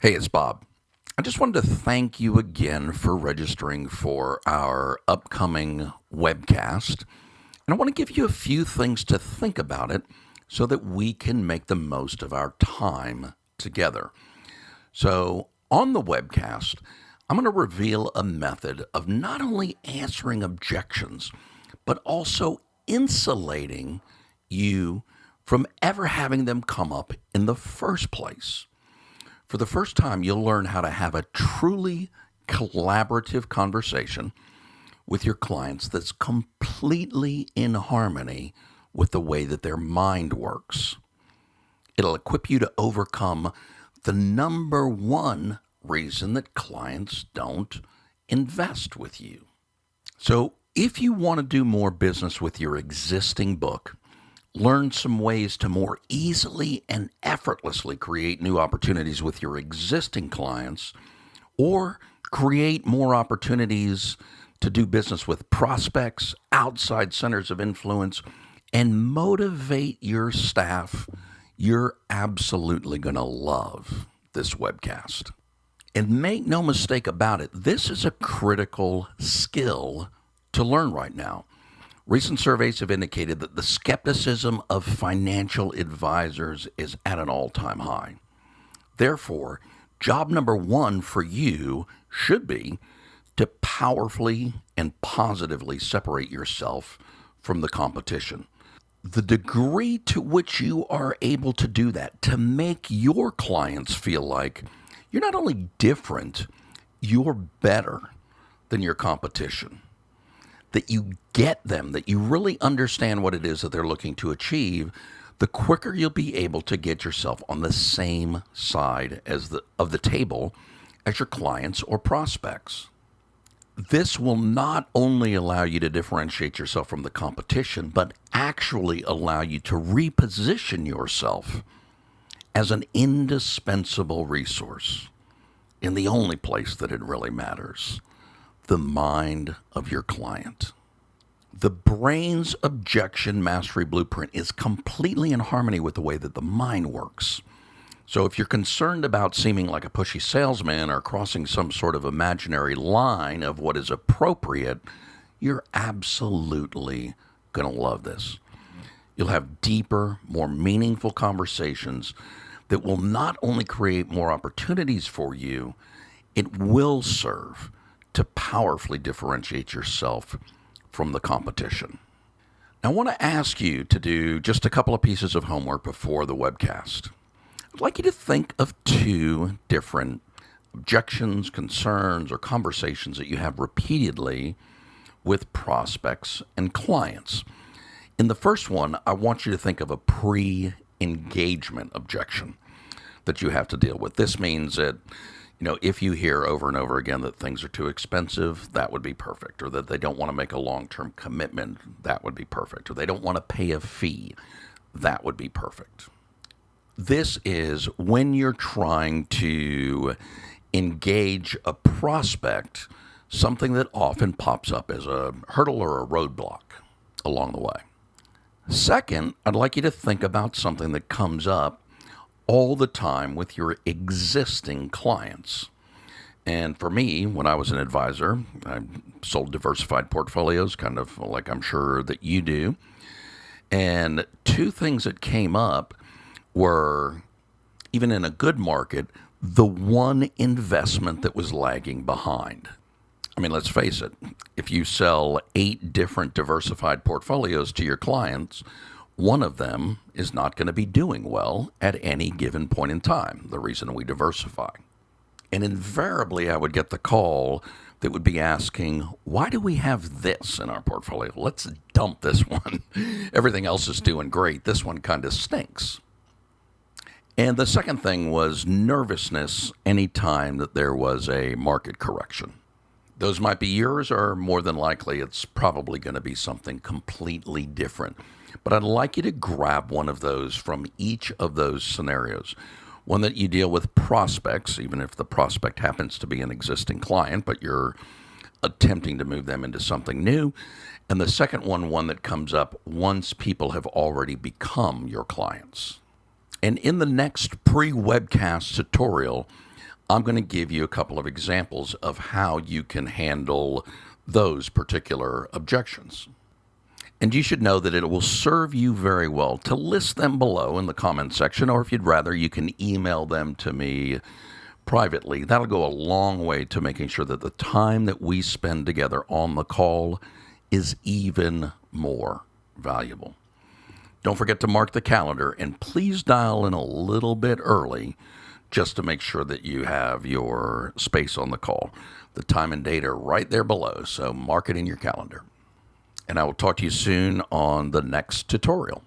Hey, it's Bob. I just wanted to thank you again for registering for our upcoming webcast. And I want to give you a few things to think about it so that we can make the most of our time together. So, on the webcast, I'm going to reveal a method of not only answering objections, but also insulating you from ever having them come up in the first place. For the first time, you'll learn how to have a truly collaborative conversation with your clients that's completely in harmony with the way that their mind works. It'll equip you to overcome the number one reason that clients don't invest with you. So, if you want to do more business with your existing book, learn some ways to more easily and effortlessly create new opportunities with your existing clients, or create more opportunities to do business with prospects, outside centers of influence, and motivate your staff, you're absolutely going to love this webcast. And make no mistake about it, this is a critical skill to learn right now. Recent surveys have indicated that the skepticism of financial advisors is at an all-time high. Therefore, job number one for you should be to powerfully and positively separate yourself from the competition. The degree to which you are able to do that, to make your clients feel like you're not only different, you're better than your competition, that you get them, that you really understand what it is that they're looking to achieve, the quicker you'll be able to get yourself on the same side of the table as your clients or prospects. This will not only allow you to differentiate yourself from the competition, but actually allow you to reposition yourself as an indispensable resource in the only place that it really matters, the mind of your client. The brain's objection mastery blueprint is completely in harmony with the way that the mind works. So if you're concerned about seeming like a pushy salesman or crossing some sort of imaginary line of what is appropriate, you're absolutely going to love this. You'll have deeper, more meaningful conversations that will not only create more opportunities for you, it will serve to powerfully differentiate yourself from the competition. Now, I want to ask you to do just a couple of pieces of homework before the webcast. I'd like you to think of two different objections, concerns, or conversations that you have repeatedly with prospects and clients. In the first one, I want you to think of a pre-engagement objection that you have to deal with. This means that if you hear over and over again that things are too expensive, that would be perfect. Or that they don't want to make a long-term commitment, that would be perfect. Or they don't want to pay a fee, that would be perfect. This is when you're trying to engage a prospect, something that often pops up as a hurdle or a roadblock along the way. Second, I'd like you to think about something that comes up all the time with your existing clients. And for me, when I was an advisor, I sold diversified portfolios, kind of like I'm sure that you do. And two things that came up were, even in a good market, the one investment that was lagging behind. I mean, let's face it, if you sell 8 different diversified portfolios to your clients, one of them is not going to be doing well at any given point in time, the reason we diversify. And invariably, I would get the call that would be asking, why do we have this in our portfolio? Let's dump this one. Everything else is doing great. This one kind of stinks. And the second thing was nervousness anytime that there was a market correction. Those might be yours, or more than likely, it's probably going to be something completely different. But I'd like you to grab one of those from each of those scenarios. One that you deal with prospects, even if the prospect happens to be an existing client, but you're attempting to move them into something new. And the second one that comes up once people have already become your clients. And in the next pre-webcast tutorial, I'm going to give you a couple of examples of how you can handle those particular objections. And you should know that it will serve you very well to list them below in the comment section, or if you'd rather, you can email them to me privately. That'll go a long way to making sure that the time that we spend together on the call is even more valuable. Don't forget to mark the calendar, and please dial in a little bit early just to make sure that you have your space on the call. The time and date are right there below, so mark it in your calendar. And I will talk to you soon on the next tutorial.